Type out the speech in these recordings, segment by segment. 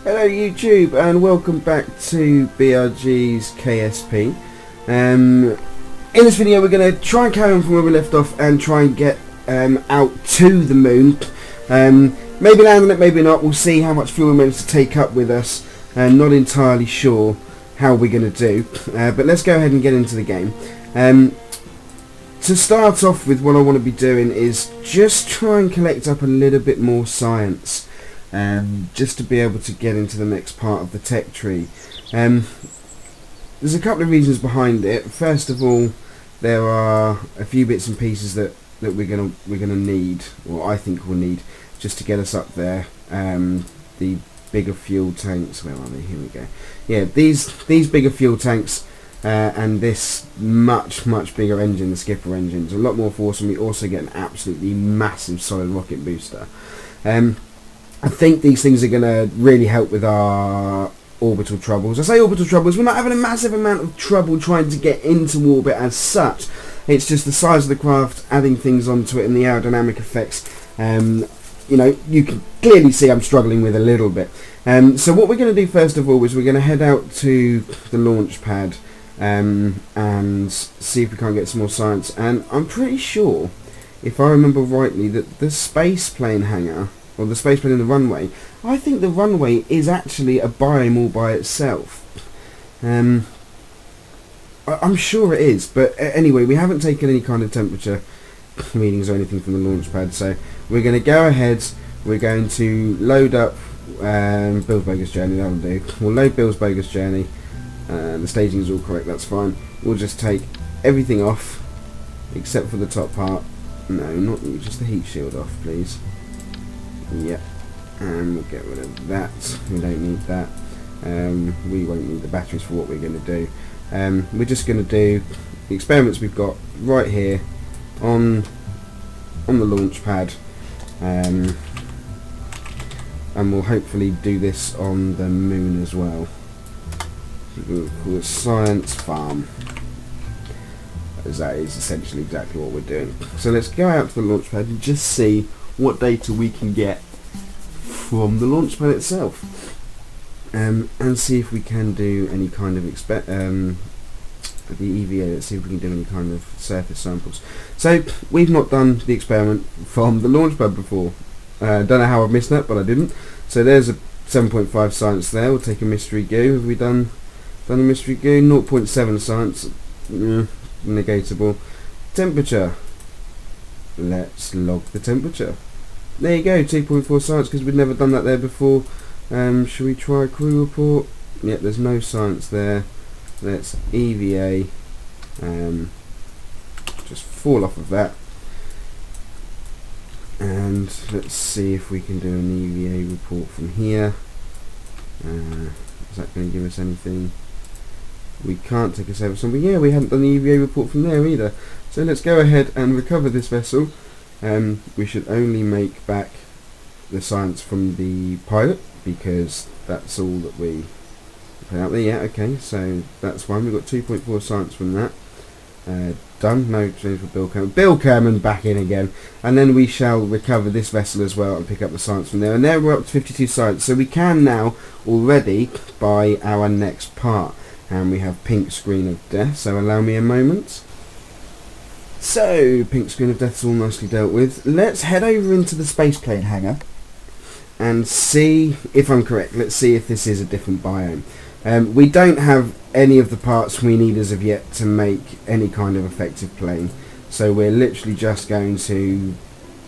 Hello YouTube and welcome back to BRG's KSP. In this video we're going to try and carry on from where we left off and try and get out to the moon. Maybe land on it, maybe not. We'll see how much fuel we manage to take up with us. Not entirely sure how we're going to do. But let's go ahead and get into the game. To start off with, what I want to be doing is just try and collect up a little bit more science. Just to be able to get into the next part of the tech tree. There's a couple of reasons behind it. First of all, there are a few bits and pieces that we're gonna need, or I think we'll need, just to get us up there. The bigger fuel tanks. Where are they? Here we go. Yeah, these bigger fuel tanks and this much bigger engine, the Skipper engine, is a lot more force, and we also get an absolutely massive solid rocket booster. I think these things are going to really help with our orbital troubles. I say orbital troubles, we're not having a massive amount of trouble trying to get into orbit as such. It's just the size of the craft, adding things onto it, and the aerodynamic effects. You know, you can clearly see I'm struggling with a little bit. So what we're going to do first of all is we're going to head out to the launch pad and see if we can't get some more science. And I'm pretty sure, if I remember rightly, that the space plane hangar, or the space plane in the runway, I think the runway is actually a biome all by itself. I'm sure it is, but anyway, we haven't taken any kind of temperature readings or anything from the launch pad, so we're going to go ahead, we're going to load up Bill's Bogus Journey, that'll do. We'll load Bill's Bogus Journey, the staging is all correct, that's fine. We'll just take everything off, except for the top part. No, not just the heat shield off, please. Yep, and we'll get rid of that. We don't need that. We won't need the batteries for what we're going to do. We're just going to do the experiments we've got right here on the launch pad, and we'll hopefully do this on the moon as well. We'll call it Science Farm, as that is essentially exactly what we're doing. So let's go out to the launch pad and just see what data we can get from the launch pad itself, and see if we can do any kind of the EVA. Let's see if we can do any kind of surface samples. So we've not done the experiment from the launch pad before. Don't know how I've missed that, but I didn't. So there's a 7.5 science there. We'll take a mystery goo. Have we done a mystery goo? 0.7 science, negatable. Temperature. Let's log the temperature. There you go, 2.4 science, because we've never done that there before. Should we try a crew report? Yep, there's no science there. Let's EVA. Just fall off of that. And let's see if we can do an EVA report from here. Is that going to give us anything? We can't take a surface sample. Yeah, we hadn't done the EVA report from there either. So let's go ahead and recover this vessel. We should only make back the science from the pilot, because that's all that we put out there. Yeah, okay, so that's fine. We've got 2.4 science from that. Done. No change for Bill Kerman. Bill Kerman back in again. And then we shall recover this vessel as well and pick up the science from there. And there we're up to 52 science. So we can now already buy our next part. And we have pink screen of death. So allow me a moment. So, pink screen of death's all nicely dealt with. Let's head over into the space plane hangar and see if I'm correct. Let's see if this is a different biome. We don't have any of the parts we need as of yet to make any kind of effective plane, so we're literally just going to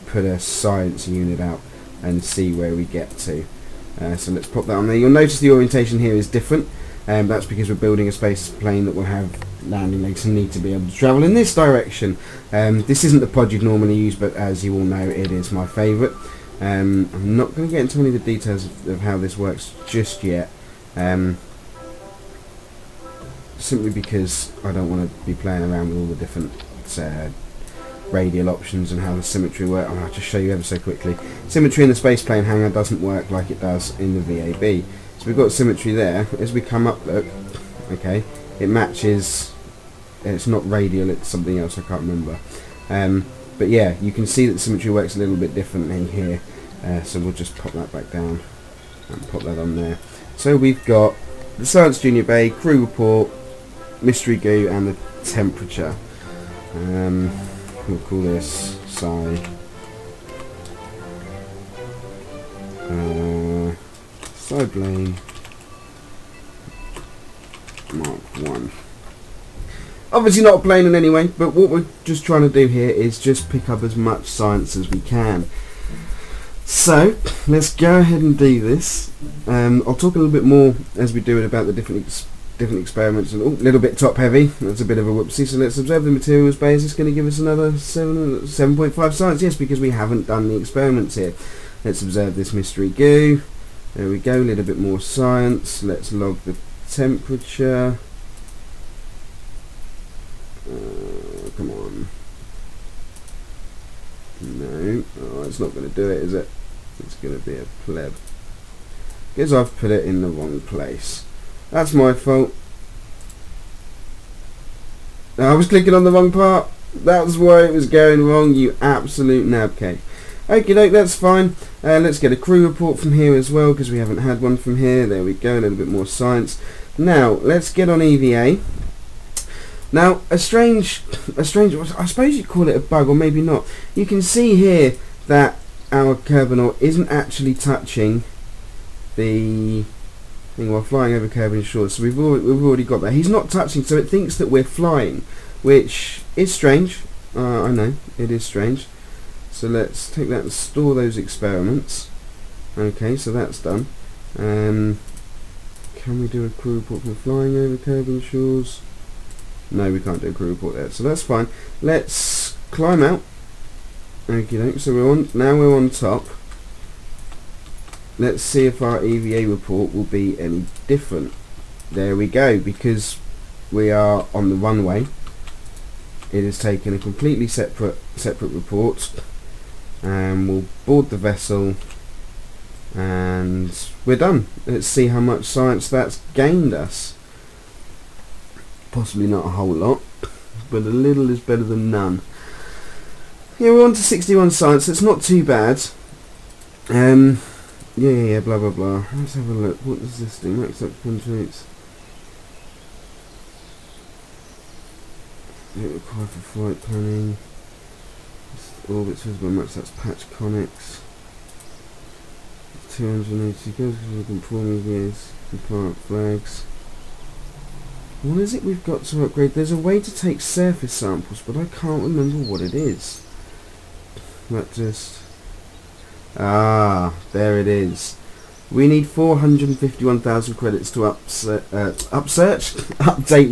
put a science unit out and see where we get to. So let's pop that on there. You'll notice the orientation here is different. That's because we're building a space plane that will have landing legs and need to be able to travel in this direction. This isn't the pod you'd normally use, but as you all know, it is my favourite. I'm not going to get into any of the details of how this works just yet, simply because I don't want to be playing around with all the different radial options and how the symmetry works. I'll just show you ever so quickly. Symmetry in the space plane hangar doesn't work like it does in the VAB. So we've got symmetry there. As we come up, look, okay, it matches. It's not radial, it's something else, I can't remember. But yeah, you can see that symmetry works a little bit differently here. So we'll just pop that back down and pop that on there. So we've got the Science Junior Bay, crew report, mystery goo, and the temperature. We'll call this Sci Blame Mark 1. Obviously not a plane in any way, but what we're just trying to do here is just pick up as much science as we can. So let's go ahead and do this. I'll talk a little bit more as we do it about the different experiments. And a little bit top heavy, that's a bit of a whoopsie. So let's observe the materials bay. Is this going to give us another 7.5 science? Yes, because we haven't done the experiments here. Let's observe this mystery goo. There we go, a little bit more science. Let's log the temperature. Come on. No, oh, it's not going to do it, is it? It's going to be a pleb. Because I've put it in the wrong place. That's my fault. I was clicking on the wrong part. That's why it was going wrong, you absolute nabcake. Okie doke, that's fine. Let's get a crew report from here as well, because we haven't had one from here. There we go, a little bit more science. Now, let's get on EVA. Now, a strange, I suppose you'd call it a bug, or maybe not. You can see here that our Kerbal isn't actually touching the thing while flying over Kerbal shores. So we've already got that. He's not touching, so it thinks that we're flying, which is strange. I know, it is strange. So let's take that and store those experiments. Okay, so that's done. Can we do a crew report from flying over Kerbal shores? No, we can't do a crew report there, so that's fine. Let's climb out. Okay, so we're on top. Let's see if our EVA report will be any different. There we go, because we are on the runway. It has taken a completely separate report, and we'll board the vessel, and we're done. Let's see how much science that's gained us. Possibly not a whole lot, but a little is better than none. Yeah, we're on to 61 science. It's not too bad. Yeah, blah blah blah. Let's have a look. What does this do? Max up contracts. It required for flight planning. Orbits visible max. That's patch conics. 280 goes we can perform EVAs, compliant flags. What is it we've got to upgrade? There's a way to take surface samples, but I can't remember what it is. That just... there it is. We need 451,000 credits to update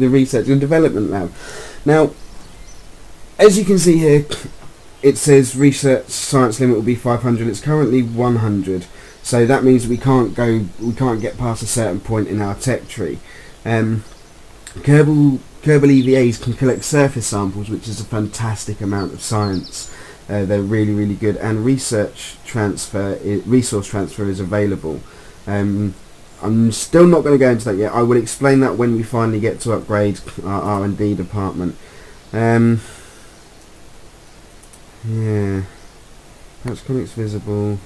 the research and development lab. Now, as you can see here, it says research science limit will be 500. It's currently 100, so that means we can't get past a certain point in our tech tree. Kerbal EVAs can collect surface samples, which is a fantastic amount of science. They're really good, and resource transfer is available. I'm still not going to go into that yet. I will explain that when we finally get to upgrade our R&D department. Yeah, patch conics visible,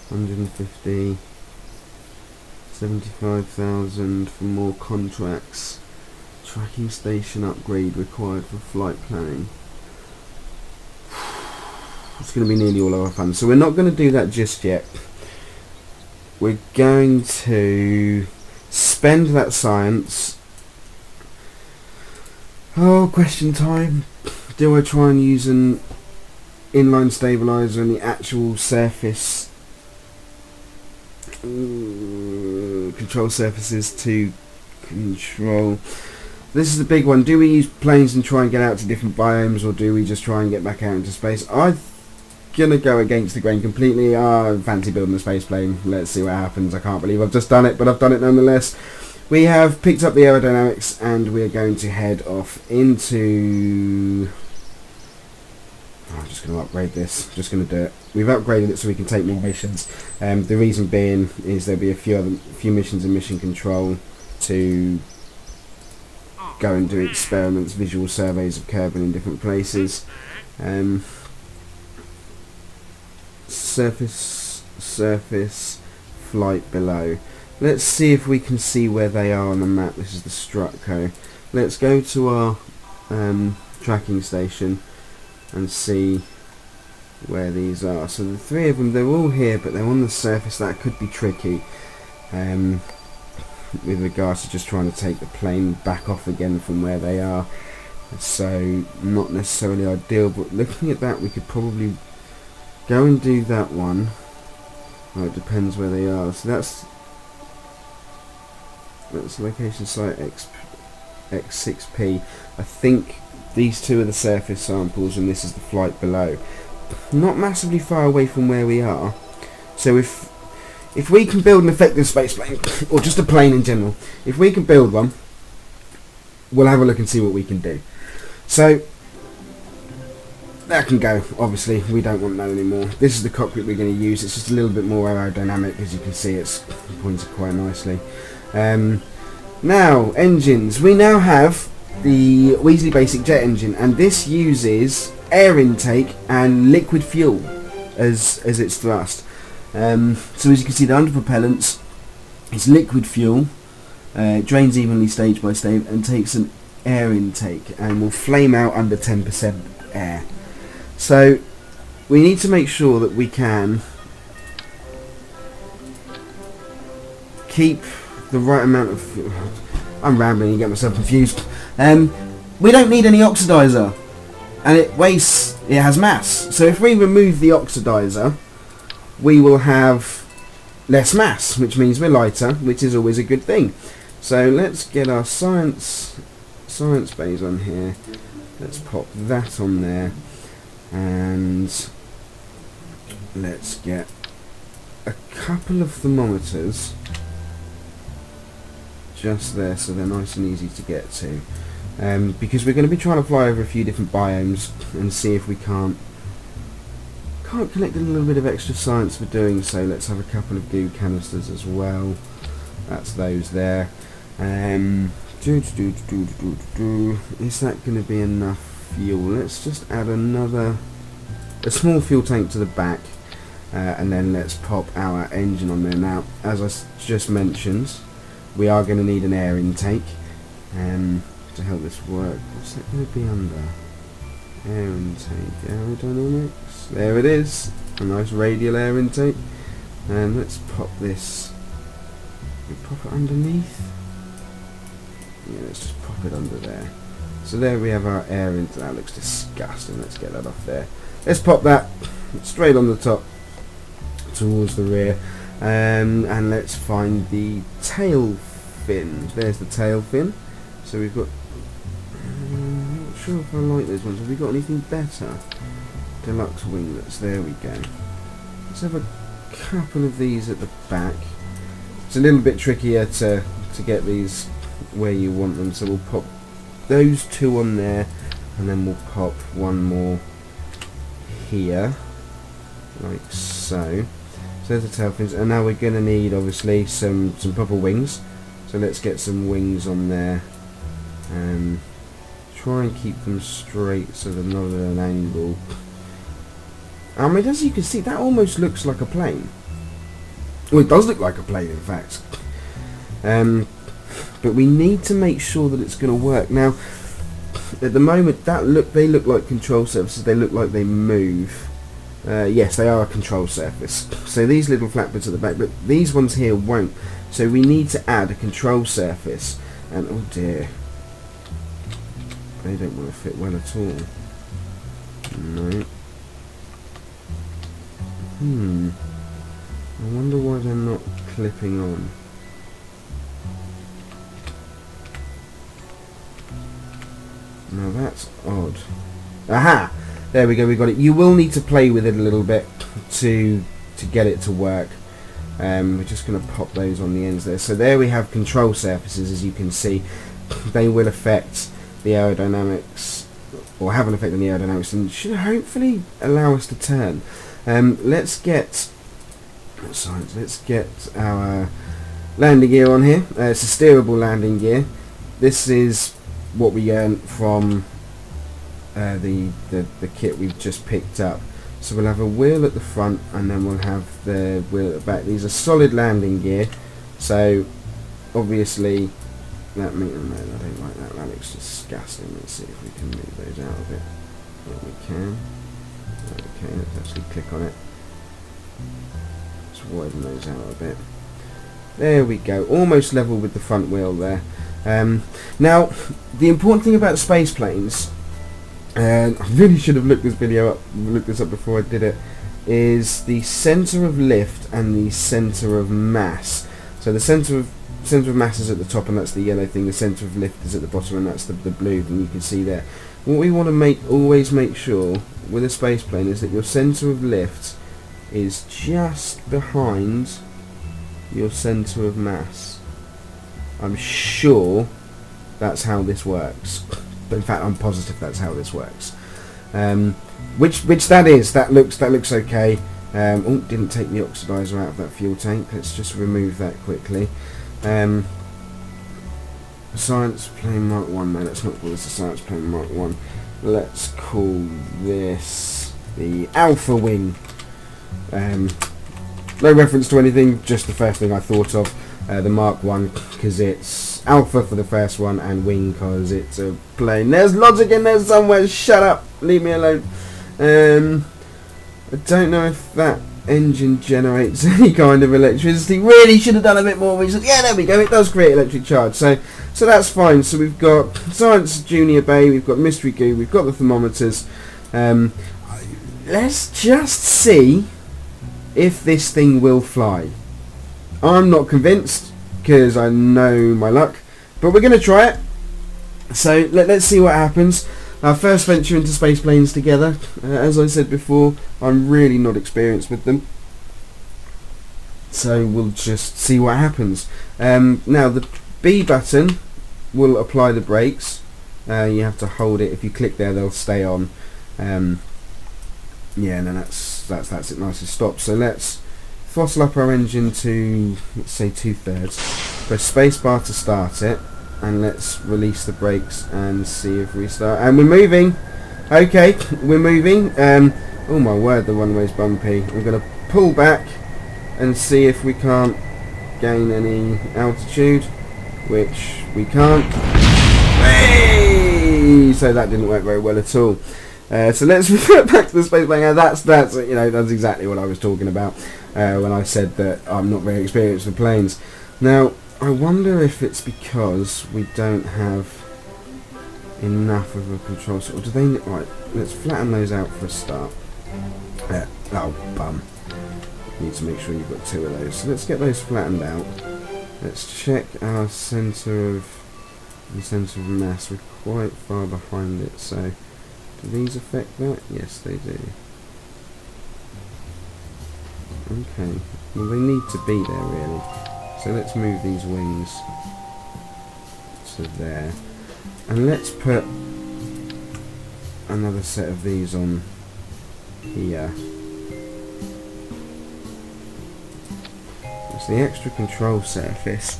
150, 75,000 for more contracts. Tracking station upgrade required for flight planning. It's going to be nearly all of our funds, so we're not going to do that just yet. We're going to spend that science. Oh, question time. Do I try and use an inline stabilizer in the actual surface control surfaces to control? This is the big one. Do we use planes and try and get out to different biomes, or do we just try and get back out into space? I'm gonna go against the grain completely. I fancy building a space plane. Let's see what happens. I can't believe I've just done it, but I've done it nonetheless. We have picked up the aerodynamics, and we're going to head off into... I'm just going to upgrade this. Just going to do it. We've upgraded it so we can take more missions. The reason being is there'll be a few missions in mission control to go and do experiments, visual surveys of Kerbal in different places. Surface, flight below. let's see if we can see where they are on the map. This is the Strutco. Let's go to our tracking station and see where these are. So the three of them, they're all here, but they're on the surface. That could be tricky with regards to just trying to take the plane back off again from where they are. So not necessarily ideal, but looking at that, we could probably go and do that one. Well, it depends where they are. So that's location site X6P. I think these two are the surface samples and this is the flight below. Not massively far away from where we are. So if we can build an effective space plane, or just a plane in general, if we can build one, we'll have a look and see what we can do. So that can go. Obviously we don't want that anymore. This is the cockpit we're going to use. It's just a little bit more aerodynamic. As you can see, it's pointed quite nicely. Now engines, we now have the Weasley Basic Jet engine, and this uses air intake and liquid fuel as its thrust. So as you can see, the underpropellants is liquid fuel, drains evenly stage by stage, and takes an air intake and will flame out under 10% air. So we need to make sure that we can keep the right amount of... I'm rambling and get myself confused. We don't need any oxidizer, and it has mass. So if we remove the oxidizer, we will have less mass, which means we're lighter, which is always a good thing. So let's get our science bays on here. Let's pop that on there, and let's get a couple of thermometers just there, so they're nice and easy to get to. Because we're going to be trying to fly over a few different biomes and see if we can't collect a little bit of extra science for doing so. Let's have a couple of goo canisters as well. That's those there. Is that going to be enough fuel? Let's just add a small fuel tank to the back, and then let's pop our engine on there. Now, as I just mentioned, we are going to need an air intake to help this work. What's that going to be under? Air intake, aerodynamics. There it is, a nice radial air intake. And let's pop this. We pop it underneath. Yeah, let's just pop it under there. So there we have our air intake. That looks disgusting. Let's get that off there. Let's pop that straight on the top towards the rear. And let's find the tail fin. There's the tail fin. So we've got... I'm not sure if I like those ones. Have we got anything better? Deluxe winglets. There we go. Let's have a couple of these at the back. It's a little bit trickier to get these where you want them. So we'll pop those two on there, and then we'll pop one more here, like so. So there's the tail fins, and now we're going to need obviously some proper wings. So let's get some wings on there. Try and keep them straight so they're not at an angle. I mean, as you can see, that almost looks like a plane. Well, it does look like a plane, in fact. But we need to make sure that it's going to work. Now, at the moment, they look like control surfaces. They look like they move. Yes, they are a control surface. So these little flatbeds at the back, but these ones here won't. So we need to add a control surface. And oh dear, they don't want to fit well at all. No. I wonder why they're not clipping on. Now that's odd. Aha! There we go, we got it. You will need to play with it a little bit to get it to work. We're just going to pop those on the ends there. So there we have control surfaces, as you can see. They will affect the aerodynamics, or have an effect on the aerodynamics, and should hopefully allow us to turn. Let's get our landing gear on here. It's a steerable landing gear. This is what we earned from the kit we've just picked up. So we'll have a wheel at the front, and then we'll have the wheel at the back. These are solid landing gear, So obviously that means, no, I don't like that. That looks disgusting. Let's see if we can move those out of it. Yeah, we can. Okay, let's actually click on it. Just widen those out a bit. There we go. Almost level with the front wheel there. Now, the important thing about space planes, and I really should have looked this up before I did it, is the center of lift and the center of mass. So the center of mass is at the top, and that's the yellow thing. The center of lift is at the bottom, and that's the blue thing you can see there. What we want to always make sure with a space plane is that your center of lift is just behind your center of mass. I'm sure that's how this works. But in fact, I'm positive that's how this works. Which that is. That looks okay. Oh, didn't take the oxidizer out of that fuel tank. Let's just remove that quickly. Science plane Mark 1. No, let's not call this a science plane Mark 1. Let's call this the Alpha Wing. No reference to anything, just the first thing I thought of. The Mark 1 because it's Alpha for the first one, and Wing because it's a plane. There's logic in there somewhere. Shut up. Leave me alone. I don't know if that engine generates any kind of electricity. Really should have done a bit more research. Yeah, there we go. It does create electric charge. So that's fine. So we've got Science Junior Bay. We've got Mystery Goo. We've got the thermometers. Let's just see if this thing will fly. I'm not convinced because I know my luck, but we're going to try it. So let's see what happens. Our first venture into space planes together. As I said before, I'm really not experienced with them, so we'll just see what happens. Now the B button will apply the brakes. You have to hold it. If you click there, they'll stay on. Yeah, and then that's it. Nice and stop. So let's throttle up our engine to, let's say, 2/3. Press spacebar to start it, and let's release the brakes and see if we start. And we're moving. Okay, we're moving. Oh my word, the runway's bumpy. I'm going to pull back and see if we can't gain any altitude, which we can't. Hey! So that didn't work very well at all. So let's revert back to the space plane. Now that's exactly what I was talking about when I said that I'm not very experienced with planes. Now I wonder if it's because we don't have enough of a control. Or do they? Right, let's flatten those out for a start. Oh bum! Need to make sure you've got 2 of those. So let's get those flattened out. Let's check our center of mass. We're quite far behind it, so. Do these affect that? Yes, they do. Okay. Well, they need to be there, really. So let's move these wings to there. And let's put another set of these on here. It's the extra control surface.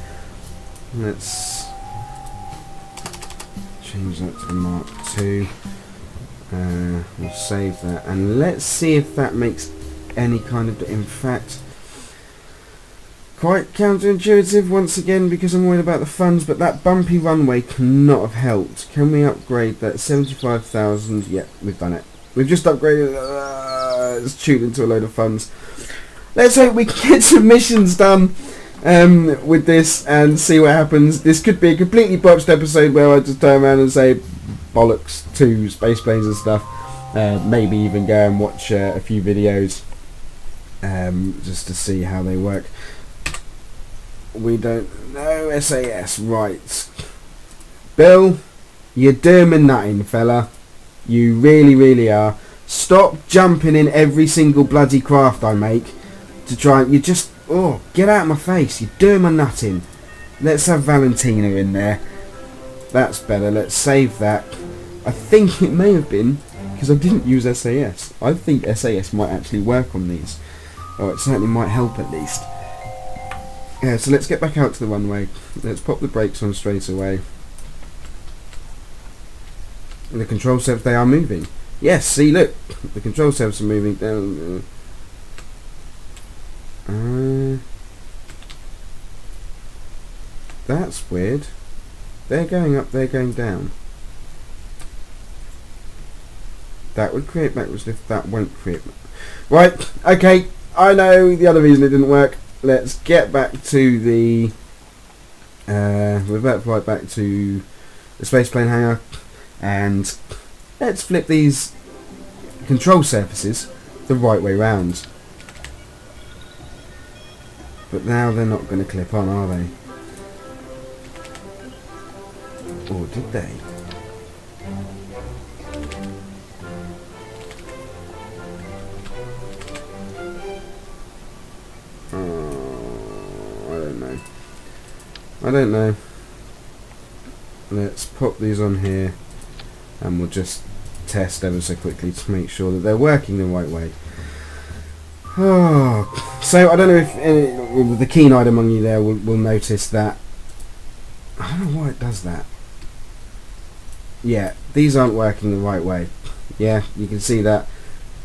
Let's change that to the Mark 2. We'll save that, and let's see if that makes any kind of. In fact, quite counterintuitive once again because I'm worried about the funds, but that bumpy runway cannot have helped. Can we upgrade that? 75,000. Yeah, we've done it. We've just upgraded. It's tuned into a load of funds. Let's hope we can get some missions done with this and see what happens. This could be a completely botched episode where I just turn around and say bollocks to space planes and stuff. Maybe even go and watch a few videos just to see how they work. We don't know. SAS, right. Bill, you're doing nothing, fella. You really, really are. Stop jumping in every single bloody craft I make to try. You just, get out of my face. You're doing my nutting. Let's have Valentina in there. That's better. Let's save that. I think it may have been because I didn't use SAS. I think SAS might actually work on these. Or it certainly might help at least. Yeah, so let's get back out to the runway. Let's pop the brakes on straight away. And the control surface, they are moving. Yes, see, look. The control surface are moving down. That's weird. They're going up, they're going down. That would create backwards lift, that won't create... Right, okay, I know the other reason it didn't work. Let's get back to the... we're about right back to the spaceplane hangar, and let's flip these control surfaces the right way round. But now they're not going to clip on, are they? Or did they? Oh, I don't know. Let's pop these on here and we'll just test ever so quickly to make sure that they're working the right way. Oh, so I don't know if the keen-eyed among you there will notice that. I don't know why it does that. Yeah, these aren't working the right way. Yeah, you can see that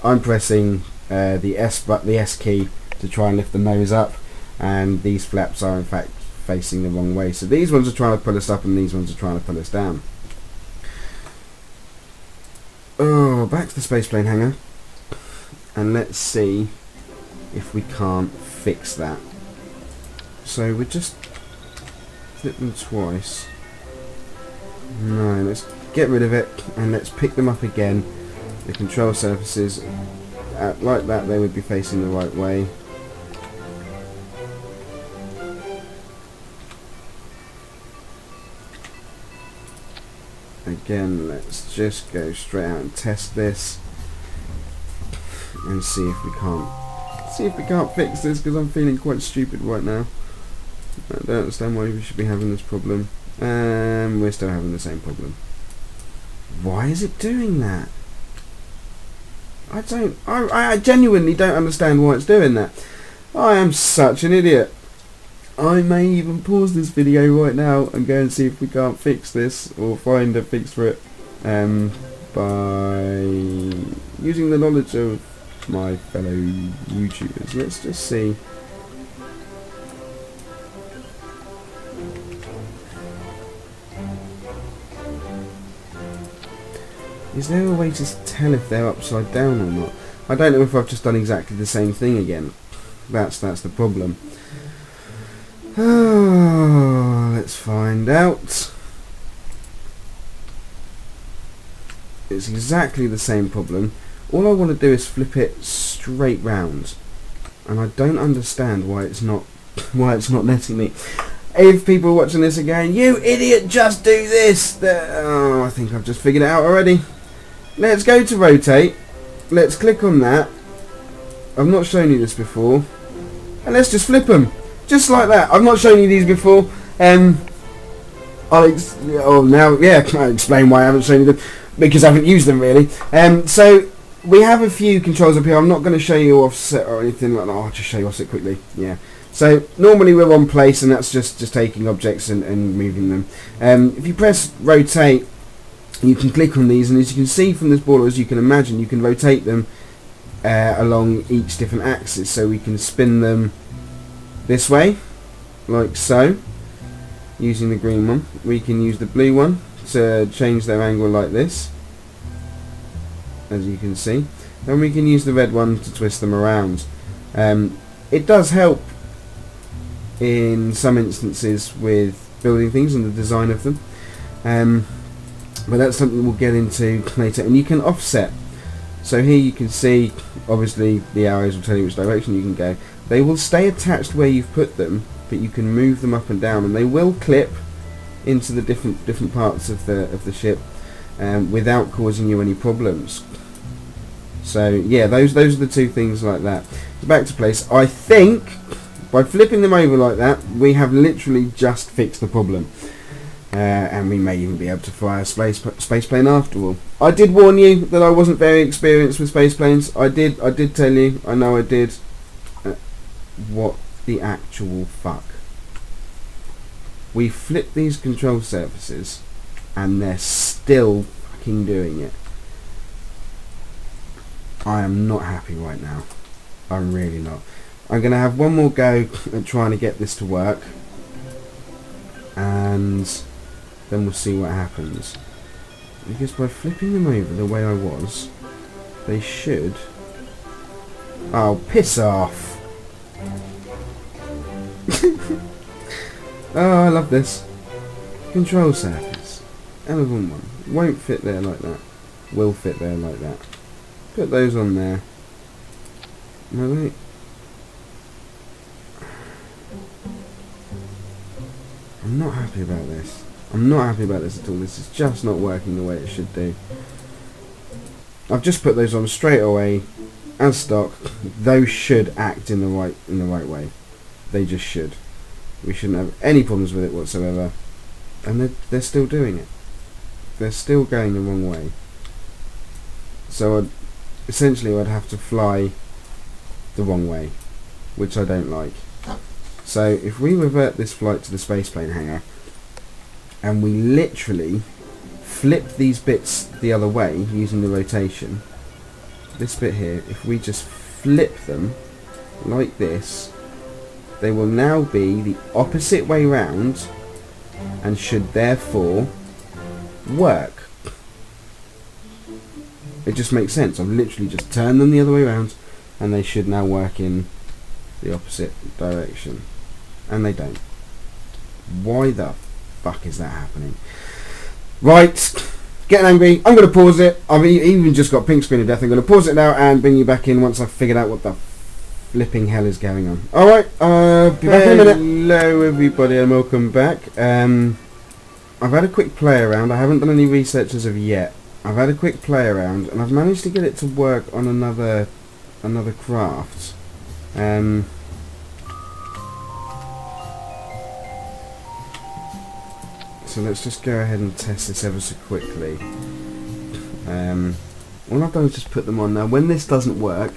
I'm pressing the S key to try and lift the nose up, and these flaps are in fact facing the wrong way. So these ones are trying to pull us up and these ones are trying to pull us down. Oh, back to the spaceplane hangar, and let's see if we can't fix that. So we just flip them twice. No, let's get rid of it and let's pick them up again. The control surfaces, like that, they would be facing the right way. Again, let's just go straight out and test this and see if we can't fix this, because I'm feeling quite stupid right now. I don't understand why we should be having this problem. We're still having the same problem. Why is it doing that? I genuinely don't understand why it's doing that. I am such an idiot. I may even pause this video right now and go and see if we can't fix this or find a fix for it by using the knowledge of my fellow YouTubers. Let's just see. Is there a way to tell if they're upside down or not? I don't know if I've just done exactly the same thing again. That's the problem. Let's find out. It's exactly the same problem. All I want to do is flip it straight round, and I don't understand why it's not letting me. If people are watching this again, you idiot, just do this. Oh, I think I've just figured it out already. Let's go to rotate. Let's click on that. I've not shown you this before, and let's just flip them. Just like that. I've not shown you these before. I'll explain why I haven't shown you them, because I haven't used them really. So we have a few controls up here. I'm not going to show you offset or anything like that. I'll just show you offset quickly. Yeah. So normally we're on place, and that's just taking objects and moving them. If you press rotate, you can click on these, and as you can see from this ball, as you can imagine, you can rotate them along each different axis. So we can spin them this way, like so, using the green one. We can use the blue one to change their angle like this, as you can see. Then we can use the red one to twist them around. It does help in some instances with building things and the design of them, but that's something we'll get into later. And you can offset. So here you can see, obviously the arrows will tell you which direction you can go. They will stay attached where you've put them, but you can move them up and down, and they will clip into the different parts of the ship without causing you any problems. So yeah, those are the two things like that. Back to place. I think by flipping them over like that, we have literally just fixed the problem. And we may even be able to fly a space plane after all. I did warn you that I wasn't very experienced with space planes. I did tell you. I know I did. What the actual fuck? We flipped these control surfaces and they're still fucking doing it. I am not happy right now. I'm really not. I'm going to have one more go at trying to get this to work. and then we'll see what happens. Because by flipping them over the way I was, they should... Oh, piss off! Oh, I love this. Control surface. Element 1. Won't fit there like that. Will fit there like that. Put those on there. Really? I'm not happy about this. I'm not happy about this at all. This is just not working the way it should do. I've just put those on straight away as stock. Those should act in the right way. They just should. We shouldn't have any problems with it whatsoever. And they're still doing it. They're still going the wrong way. So essentially I'd have to fly the wrong way, which I don't like. So if we revert this flight to the spaceplane hangar and we literally flip these bits the other way using the rotation, this bit here, if we just flip them like this, they will now be the opposite way round and should therefore work. It just makes sense. I've literally just turned them the other way around and they should now work in the opposite direction. And they don't. Why the fuck is that happening? Right, getting angry. I'm going to pause it. I've even just got pink screen of death. I'm going to pause it now and bring you back in once I've figured out what the flipping hell is going on. Alright, be back in a minute. Hello everybody and welcome back. I've had a quick play around. I haven't done any research as of yet. I've had a quick play around and I've managed to get it to work on another craft. So let's just go ahead and test this ever so quickly. All I've done is just put them on. Now when this doesn't work,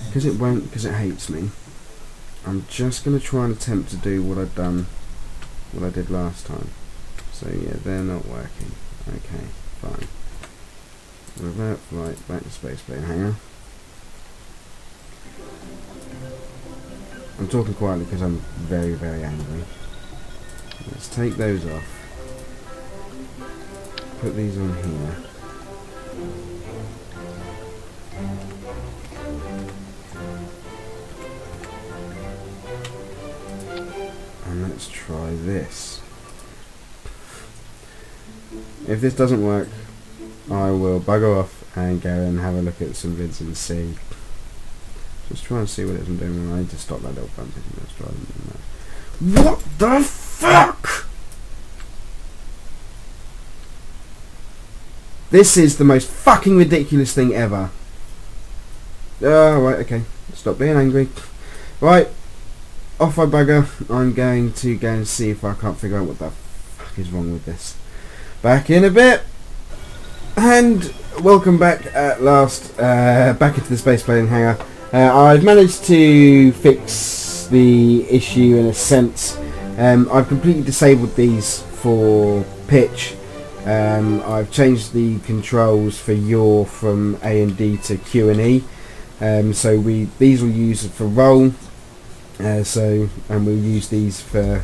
because it won't, because it hates me, I'm just going to try and attempt to do what I did last time. So yeah, they're not working. Okay, fine. Revert flight back to spaceplane hangar. I'm talking quietly because I'm very, very angry. Let's take those off. Put these on here. And let's try this. If this doesn't work, I will bugger off and go and have a look at some vids and see. Just try and see what it's doing. I need to stop that little bump. Let's try that. What the fuck? This is the most fucking ridiculous thing ever. Oh, right, okay. Stop being angry. Right, off I bugger. I'm going to go and see if I can't figure out what the fuck is wrong with this. Back in a bit. And welcome back at last. Back into the spaceplane hangar. I've managed to fix the issue in a sense. I've completely disabled these for pitch. I've changed the controls for yaw from A and D to Q and E. So these will use for roll. And we'll use these for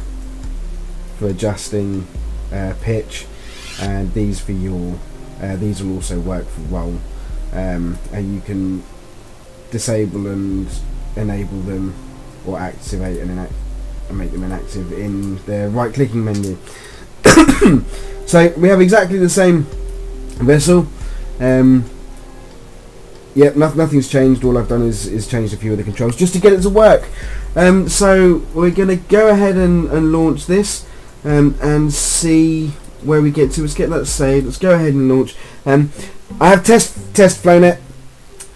adjusting pitch, and these for yaw. These will also work for roll, and you can disable and enable them, or activate and make them inactive in the right clicking menu. So we have exactly the same vessel. Yep, nothing's changed. All I've done is changed a few of the controls just to get it to work. So we're going to go ahead and launch this and see where we get to. Let's get that saved. Let's go ahead and launch. I have test flown it,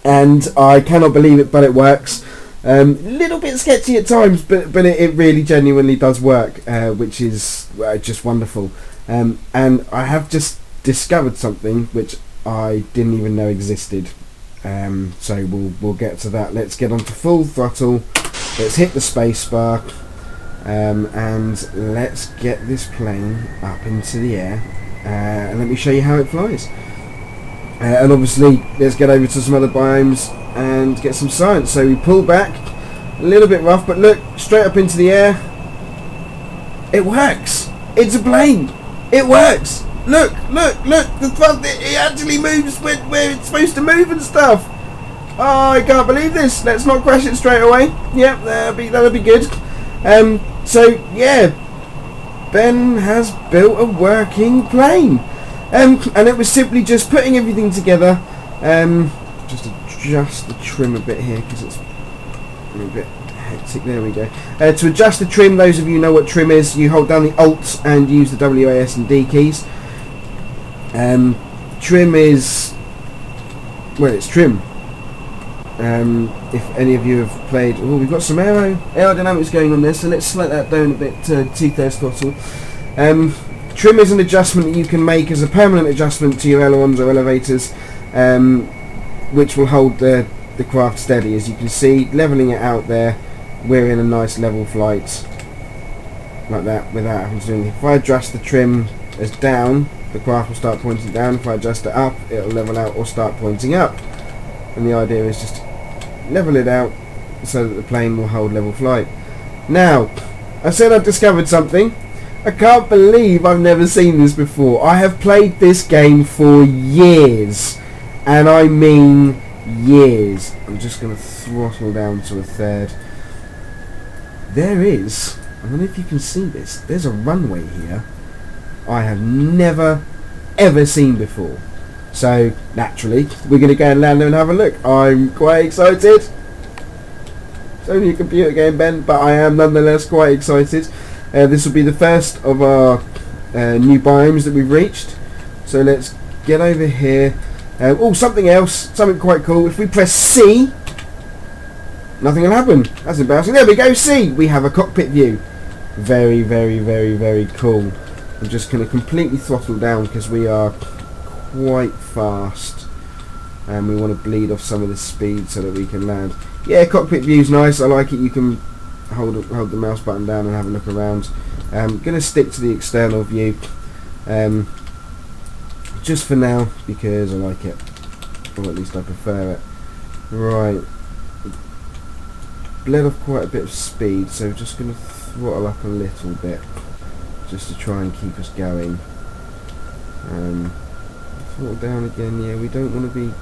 and I cannot believe it, but it works. Little bit sketchy at times, but it really genuinely does work, which is just wonderful. And I have just discovered something which I didn't even know existed. So we'll get to that. Let's get onto full throttle. Let's hit the space bar, and let's get this plane up into the air. And let me show you how it flies. And obviously, let's get over to some other biomes and get some science. So we pull back, a little bit rough, but look, straight up into the air. It works. It's a plane. It works. Look, look, look. The thrust, it actually moves where it's supposed to move and stuff. Oh, I can't believe this. Let's not crash it straight away. Yep, that'll be good. So yeah, Ben has built a working plane. And it was simply just putting everything together. Just adjust the trim a bit here because it's a little bit hectic. There we go. To adjust the trim, those of you who know what trim is, you hold down the Alt and use the W, A, S and D keys. Trim is, well, it's trim. If any of you have played, oh, we've got some aerodynamics going on there, so let's slow that down a bit to 2/3 throttle. Trim is an adjustment that you can make as a permanent adjustment to your ailerons or elevators, which will hold the craft steady. As you can see, leveling it out there, we're in a nice level flight like that without having to do anything. If I adjust the trim as down, the craft will start pointing down. If I adjust it up, it'll level out or start pointing up. And the idea is just level it out so that the plane will hold level flight. Now, I said I've discovered something. I can't believe I've never seen this before. I have played this game for years, and I mean years. I'm just going to throttle down to 1/3. There is, I don't know if you can see this, there's a runway here I have never ever seen before. So naturally we're going to go and land there and have a look. I'm quite excited. It's only a computer game, Ben, but I am nonetheless quite excited. This will be the first of our new biomes that we've reached. So let's get over here. Oh, something else, something quite cool. If we press C, nothing will happen. That's embarrassing. There we go, C. We have a cockpit view. Very, very, very, very cool. I'm just going to completely throttle down because we are quite fast. And we want to bleed off some of the speed so that we can land. Yeah, cockpit view's nice. I like it. You can hold the mouse button down and have a look around. I'm going to stick to the external view just for now because I like it, or at least I prefer it. Right, bled off quite a bit of speed, so just going to throttle up a little bit just to try and keep us going. Throttle down again. Yeah, we don't want to be,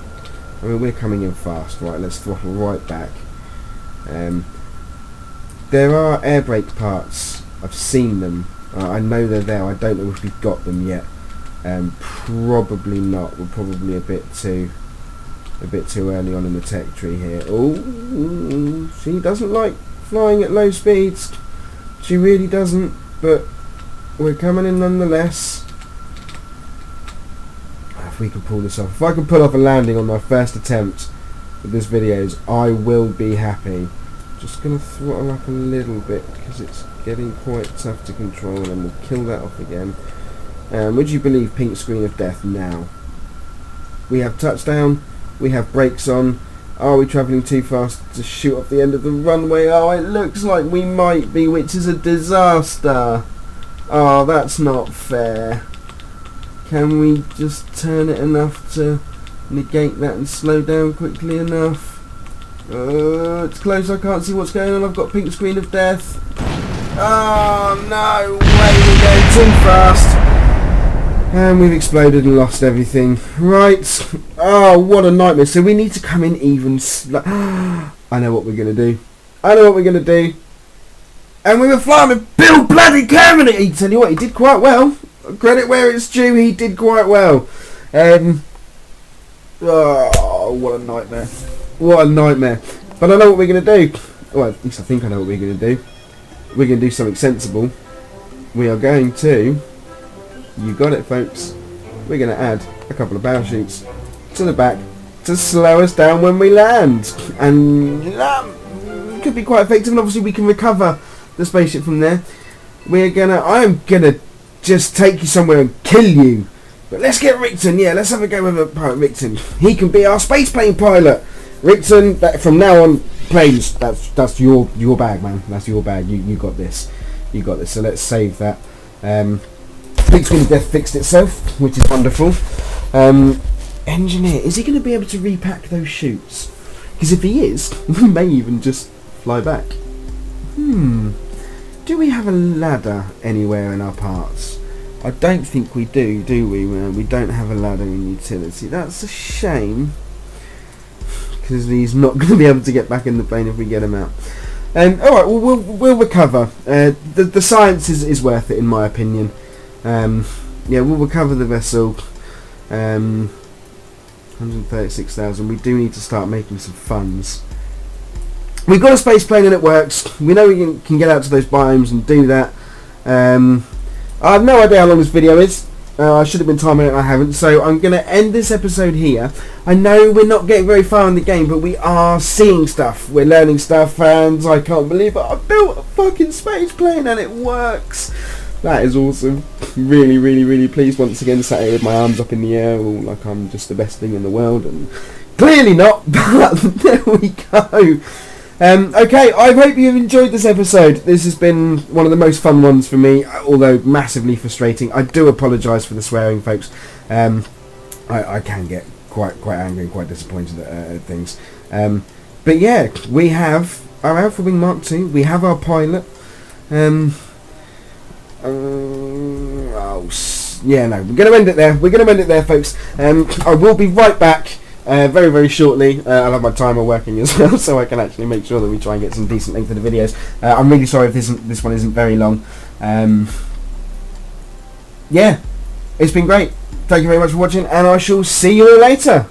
I mean, we're coming in fast. Right, let's throttle right back. There are air brake parts. I've seen them. I know they're there. I don't know if we've got them yet. Probably not. We're probably a bit too early on in the tech tree here. Oh, she doesn't like flying at low speeds. She really doesn't. But we're coming in nonetheless. If we can pull this off. If I can pull off a landing on my first attempt with this videos, I will be happy. Just going to throttle up a little bit because it's getting quite tough to control, and we'll kill that off again. Would you believe pink screen of death now? We have touchdown, we have brakes on. Are we travelling too fast to shoot off the end of the runway? Oh, it looks like we might be, which is a disaster. Oh, that's not fair. Can we just turn it enough to negate that and slow down quickly enough? It's close, I can't see what's going on. I've got pink screen of death. Oh no way, we're going too fast. And we've exploded and lost everything. Right. Oh, what a nightmare. So we need to come in even I know what we're going to do. I know what we're going to do. And we were flying with Bill bloody Kermit. He tell you what, he did quite well. Credit where it's due, he did quite well. Oh, what a nightmare. What a nightmare. But I know what we're going to do. Well, at least I think I know what we're going to do. We're going to do something sensible. We are going to, you got it folks, we're going to add a couple of parachutes to the back to slow us down when we land. And that could be quite effective, and obviously we can recover the spaceship from there. I'm going to just take you somewhere and kill you. But let's get Rickton, yeah, let's have a go with a pilot Rickton. He can be our space plane pilot. Rickton, from now on, planes, that's your bag, man. That's your bag. You got this. You got this. So let's save that. Pink screen of death fixed itself, which is wonderful. Engineer, is he going to be able to repack those chutes? Because if he is, we may even just fly back. do we have a ladder anywhere in our parts? I don't think we do we? We don't have a ladder in utility. That's a shame, because he's not going to be able to get back in the plane if we get him out. Alright, well, we'll recover. The science is worth it, in my opinion. Yeah, we'll recover the vessel. 136,000. We do need to start making some funds. We've got a space plane and it works. We know we can get out to those biomes and do that. I have no idea how long this video is. I should have been timing it, I haven't. So I'm going to end this episode here. I know we're not getting very far in the game, but we are seeing stuff. We're learning stuff, and I can't believe it. I built a fucking space plane and it works. That is awesome. Really, really, really pleased. Once again, sat here with my arms up in the air, all like I'm just the best thing in the world, and clearly not. But there we go. Okay, I hope you've enjoyed this episode. This has been one of the most fun ones for me, although massively frustrating. I do apologise for the swearing, folks. I can get quite angry and quite disappointed at things. But yeah, we have our Alpha Wing Mark II. We have our pilot. Yeah, no, we're going to end it there. We're going to end it there, folks. I will be right back. Very, very shortly. I'll have my timer working as well, so I can actually make sure that we try and get some decent length of the videos. I'm really sorry if this one isn't very long. Yeah, it's been great. Thank you very much for watching, and I shall see you all later.